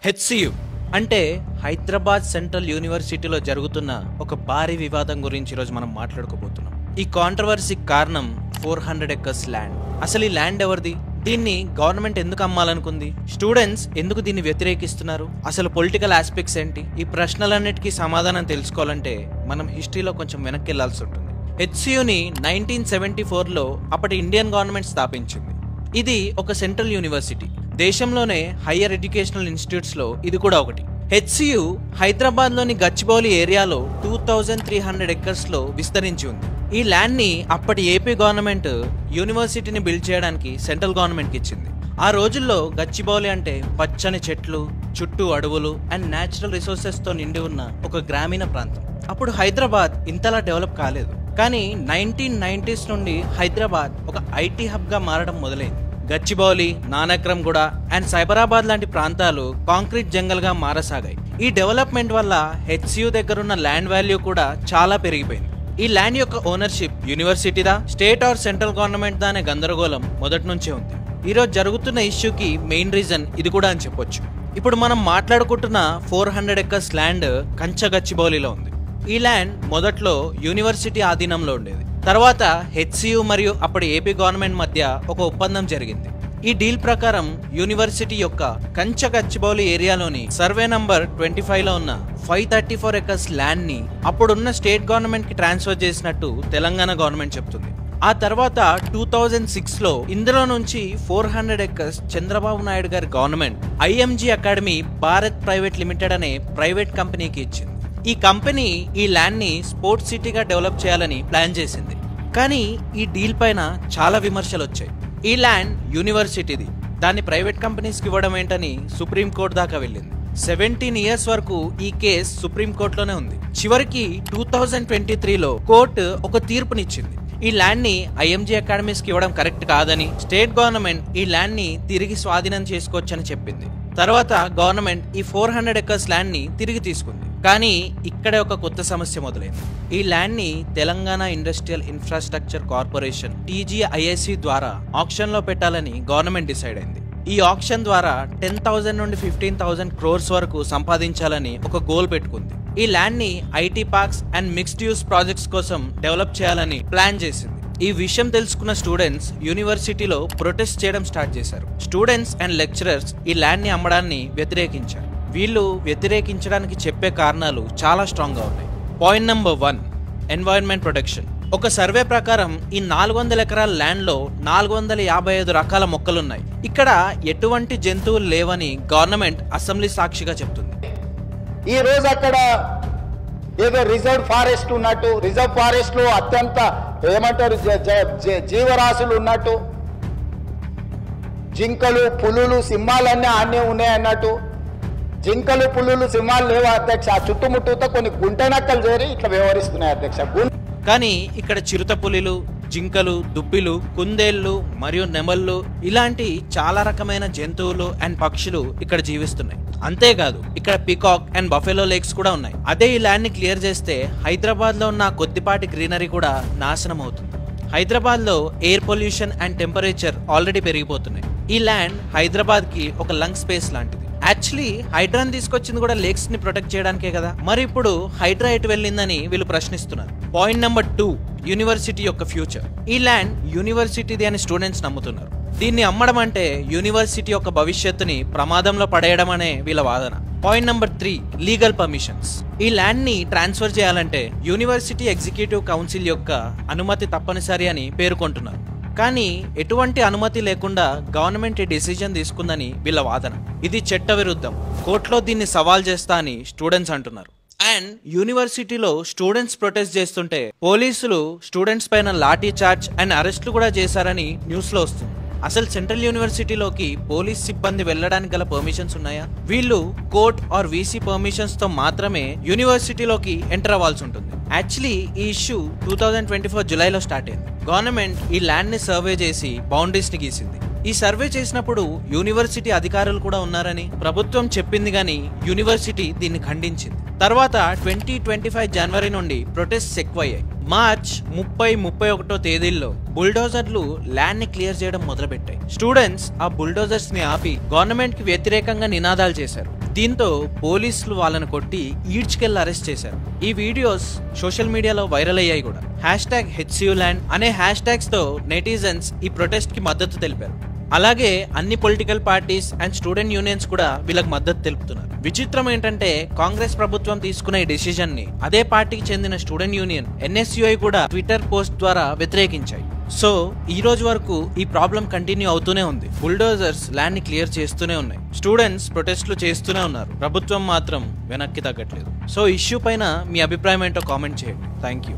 HCU అంటే Hyderabad central యూనివర్సిటీలో జరుగుతున్న ఒక భారీ వివాదం గురించి ఈరోజు మనం మాట్లాడుకోబోతున్నాం. ఈ కాంట్రవర్సీకి కారణం 400 ఎకర్స్ ల్యాండ్. అసలు ఈ ల్యాండ్ ఎవరిది? దీన్ని గవర్నమెంట్ ఎందుకు అమ్మాలనుకుంది? స్టూడెంట్స్ ఎందుకు దీన్ని వ్యతిరేకిస్తున్నారు? అసలు పొలిటికల్ ఆస్పెక్ట్స్ ఏంటి? ఈ ప్రశ్నలన్నిటికీ సమాధానం తెలుసుకోవాలంటే మనం హిస్టరీలో కొంచెం వెనక్కి వెళ్లాల్సి ఉంటుంది. హెచ్సియుని 1974లో అప్పటి ఇండియన్ గవర్నమెంట్ స్థాపించింది. ఇది ఒక సెంట్రల్ యూనివర్సిటీ. దేశంలోనే హయ్యర్ ఎడ్యుకేషనల్ ఇన్స్టిట్యూట్స్ లో ఇది కూడా ఒకటి. హెచ్సియు హైదరాబాద్ లోని గచ్చిబౌలి ఏరియాలో 2300 ఎకర్స్ లో విస్తరించి ఉంది. ఈ ల్యాండ్ ని అప్పటి ఏపీ గవర్నమెంట్ యూనివర్సిటీని బిల్డ్ చేయడానికి సెంట్రల్ గవర్నమెంట్ కి ఇచ్చింది. ఆ రోజుల్లో గచ్చిబౌలి అంటే పచ్చని చెట్లు, చుట్టూ అడవులు అండ్ న్యాచురల్ రిసోర్సెస్ తో నిండి ఉన్న ఒక గ్రామీణ ప్రాంతం. అప్పుడు హైదరాబాద్ ఇంతలా డెవలప్ కాలేదు. కానీ 1990s నుండి హైదరాబాద్ ఒక ఐటీ హబ్ గా మారడం మొదలైంది. గచ్చిబౌలి, నానక్రమ్గూడ అండ్ సైబరాబాద్ లాంటి ప్రాంతాలు కాంక్రీట్ జంగల్ గా మారసాగాయి. ఈ డెవలప్మెంట్ వల్ల హెచ్సియు దగ్గరున్న ల్యాండ్ వాల్యూ కూడా చాలా పెరిగిపోయింది. ఈ ల్యాండ్ యొక్క ఓనర్షిప్ యూనివర్సిటీదా, స్టేట్ ఆర్ సెంట్రల్ గవర్నమెంట్ దా అనే గందరగోళం మొదటి నుంచే ఉంది. ఈరోజు జరుగుతున్న ఇష్యూకి మెయిన్ రీజన్ ఇది కూడా అని చెప్పొచ్చు. ఇప్పుడు మనం మాట్లాడుకుంటున్న 400 ఎకర్స్ ల్యాండ్ గచ్చిబౌలిలో ఉంది. ఈ ల్యాండ్ మొదట్లో యూనివర్సిటీ ఆధీనంలో ఉండేది. తర్వాత హెచ్సియు మరియు అప్పటి ఏపీ గవర్నమెంట్ మధ్య ఒక ఒప్పందం జరిగింది. ఈ డీల్ ప్రకారం యూనివర్సిటీ యొక్క గచ్చిబౌలి ఏరియాలోని సర్వే నంబర్ 25లో ఉన్న 534 ఎకర్స్ ల్యాండ్ ని అప్పుడున్న స్టేట్ గవర్నమెంట్ కి ట్రాన్స్ఫర్ చేసినట్టు తెలంగాణ గవర్నమెంట్ చెప్తుంది. ఆ తర్వాత 2006లో ఇందులో నుంచి 400 ఎకర్స్ చంద్రబాబు నాయుడు గారి government IMG academy Bharat private limited అనే ప్రైవేట్ కంపెనీకి ఇచ్చింది. ఈ కంపెనీ ఈ ల్యాండ్ ని స్పోర్ట్స్ సిటీగా డెవలప్ చేయాలని ప్లాన్ చేసింది. కానీ ఈ డీల్ పైన చాలా విమర్శలు వచ్చాయి. ఈ ల్యాండ్ యూనివర్సిటీది, దాన్ని ప్రైవేట్ కంపెనీస్ కి ఇవ్వడం ఏంటని సుప్రీంకోర్టు దాకా వెళ్ళింది. 17 ఇయర్స్ వరకు ఈ కేసు సుప్రీంకోర్టులోనే ఉంది. చివరికి 2023లో కోర్టు ఒక తీర్పునిచ్చింది. ఈ ల్యాండ్ ని ఐఎంజీ అకాడమీస్ కి ఇవ్వడం కరెక్ట్ కాదని, స్టేట్ గవర్నమెంట్ ఈ ల్యాండ్ ని తిరిగి స్వాధీనం చేసుకోవచ్చని చెప్పింది. తర్వాత గవర్నమెంట్ ఈ 400 ఎకర్స్ ల్యాండ్ ని తిరిగి తీసుకుంది. కానీ ఇక్కడే ఒక కొత్త సమస్య మొదలైంది. ఈ ల్యాండ్ ని Telangana industrial infrastructure corporation TGIIC ద్వారా ఆక్షన్ లో పెట్టాలని గవర్నమెంట్ డిసైడ్ అయింది. ఈ ఆక్షన్ ద్వారా 10,000 నుండి 15,000 crores వరకు సంపాదించాలని ఒక గోల్ పెట్టుకుంది. ఈ ల్యాండ్ ని IT parks and mixed use projects కోసం డెవలప్ చేయాలని ప్లాన్ చేసింది. ఈ విషయం తెలుసుకున్న స్టూడెంట్స్ యూనివర్సిటీలో ప్రొటెస్ట్ చేయడం స్టార్ట్ చేశారు. స్టూడెంట్స్ అండ్ లెక్చరర్స్ ఈ ల్యాండ్ ని అమ్మడాన్ని వ్యతిరేకించారు. వీళ్ళు వ్యతిరేకించడానికి చెప్పే కారణాలు చాలా స్ట్రాంగ్ గా ఉన్నాయి. Point number 1, environment protection. ఒక సర్వే ప్రకారం ఈ 400 ఎకరాల ల్యాండ్ లో 455 రకాల మొక్కలున్నాయి. ఇక్కడ ఎటువంటి జంతువులు లేవని గవర్నమెంట్ అసెంబ్లీ సాక్షిగా చెప్తుంది. ఈ రోజు అక్కడ ఏదో రిజర్వ్ ఫారెస్ట్ ఉన్నట్టు, రిజర్వ్ ఫారెస్ట్ లో అత్యంత ఏమంటారు జీవరాశులు ఉన్నట్టు, జింకలు, పులులు, సింహాలన్నీ ఆనే ఉన్నాయి అన్నట్టు. జింకలు, పులులు, సింహాలు లేవు అధ్యక్ష. చుట్టుముట్టుతో కొన్ని గుంటనక్కలు చేరి ఇట్లా వ్యవహరిస్తున్నాయి అధ్యక్ష. కానీ ఇక్కడ చిరుత పులిలు, జింకలు, దుప్పిలు, కుందేళ్లు మరియు నెమళ్ళు ఇలాంటి చాలా రకమైన జంతువులు అండ్ పక్షులు ఇక్కడ జీవిస్తున్నాయి. అంతేకాదు ఇక్కడ పీకాక్ అండ్ బఫెలో లేక్స్ కూడా ఉన్నాయి. అదే ఈ ల్యాండ్ ని క్లియర్ చేస్తే హైదరాబాద్ లో ఉన్న కొద్దిపాటి గ్రీనరీ కూడా నాశనం అవుతుంది. హైదరాబాద్ లో air pollution and temperature already పెరిగిపోతున్నాయి. ఈ ల్యాండ్ హైదరాబాద్ కి ఒక లంగ్ స్పేస్ లాంటిది. యాక్చువల్లీ హైడ్రాని తీసుకొచ్చింది కూడా లేక్స్ ని ప్రొటెక్ట్ చేయడానికే కదా. మరి ఇప్పుడు హైడ్రా ఎటు వెళ్ళిందని వీళ్ళు ప్రశ్నిస్తున్నారు. పాయింట్ నెంబర్ 2, యూనివర్సిటీ యొక్క ఫ్యూచర్. ఈ ల్యాండ్ యూనివర్సిటీది అని స్టూడెంట్స్ నమ్ముతున్నారు. దీన్ని అమ్మడం అంటే యూనివర్సిటీ యొక్క భవిష్యత్తుని ప్రమాదంలో పడేయడం అనే వీళ్ళ వాదన. Point number 3, legal permissions. ఈ ల్యాండ్ ని ట్రాన్స్ఫర్ చేయాలంటే యూనివర్సిటీ ఎగ్జిక్యూటివ్ కౌన్సిల్ యొక్క అనుమతి తప్పనిసరి అని పేర్కొంటున్నారు. కానీ ఎటువంటి అనుమతి లేకుండా గవర్నమెంట్ ఈ డిసిజన్ తీసుకుందని వీళ్ళ వాదన. ఇది చట్ట విరుద్ధం. కోర్టులో దీన్ని సవాల్ చేస్తా అని స్టూడెంట్స్ అంటున్నారు. అండ్ యూనివర్సిటీలో స్టూడెంట్స్ ప్రొటెస్ట్ చేస్తుంటే పోలీసులు స్టూడెంట్స్ పైన లాఠీ చార్జ్ అండ్ అరెస్టులు కూడా చేశారని న్యూస్ లో వస్తుంది. అసలు సెంట్రల్ యూనివర్సిటీలోకి పోలీస్ సిబ్బంది వెళ్ళడానికి గల పర్మిషన్స్ ఉన్నాయా? వీళ్ళు కోర్ట్ ఆర్ వీసీ పర్మిషన్స్ తో మాత్రమే యూనివర్సిటీలోకి ఎంటర్ అవ్వాల్సి ఉంటుంది. యాక్చువల్లీ ఈ ఇష్యూ 2024 జులైలో స్టార్ట్ అయింది. గవర్నమెంట్ ఈ ల్యాండ్ ని సర్వే చేసి బౌండరీస్ ని గీసింది. ఈ సర్వే చేసినప్పుడు యూనివర్సిటీ అధికారులు కూడా ఉన్నారని ప్రభుత్వం చెప్పింది, గానీ యూనివర్సిటీ దీన్ని ఖండించింది. తర్వాత 2025 జనవరి నుండి ప్రొటెస్ట్స్ ఎక్కువయ్యాయి. మార్చ్ 30-31 తేదీల్లో బుల్డోజర్లు ల్యాండ్ ని క్లియర్ చేయడం మొదలుపెట్టాయి. స్టూడెంట్స్ ఆ బుల్డోజర్స్ ని ఆపి గవర్నమెంట్ కి వ్యతిరేకంగా నినాదాలు చేశారు. దీంతో పోలీసులు వాళ్ళని కొట్టి ఈడ్చుకెళ్లి అరెస్ట్ చేశారు. ఈ వీడియోస్ సోషల్ మీడియాలో వైరల్ అయ్యాయి కూడా. #HCUland అనే హ్యాష్ తో నెటిజన్స్ ఈ ప్రొటెస్ట్ కి మద్దతు తెలిపారు. అలాగే అన్ని political parties and student unions కూడా వీళ్ళకి మద్దతు తెలుపుతున్నారు. విచిత్రం ఏంటంటే కాంగ్రెస్ ప్రభుత్వం తీసుకున్న ఈ డెసిజన్ ని అదే పార్టీకి చెందిన స్టూడెంట్ యూనియన్ NSUI కూడా ట్విట్టర్ పోస్ట్ ద్వారా వ్యతిరేకించాయి. సో ఈ రోజు వరకు ఈ ప్రాబ్లం కంటిన్యూ అవుతూనే ఉంది. బుల్డోజర్స్ ల్యాండ్ ని క్లియర్ చేస్తూనే ఉన్నాయి, స్టూడెంట్స్ ప్రొటెస్ట్లు చేస్తూనే ఉన్నారు, ప్రభుత్వం మాత్రం వెనక్కి తగ్గట్లేదు. సో ఇష్యూ పైన మీ అభిప్రాయం ఏంటో కామెంట్ చేయండి. Thank you.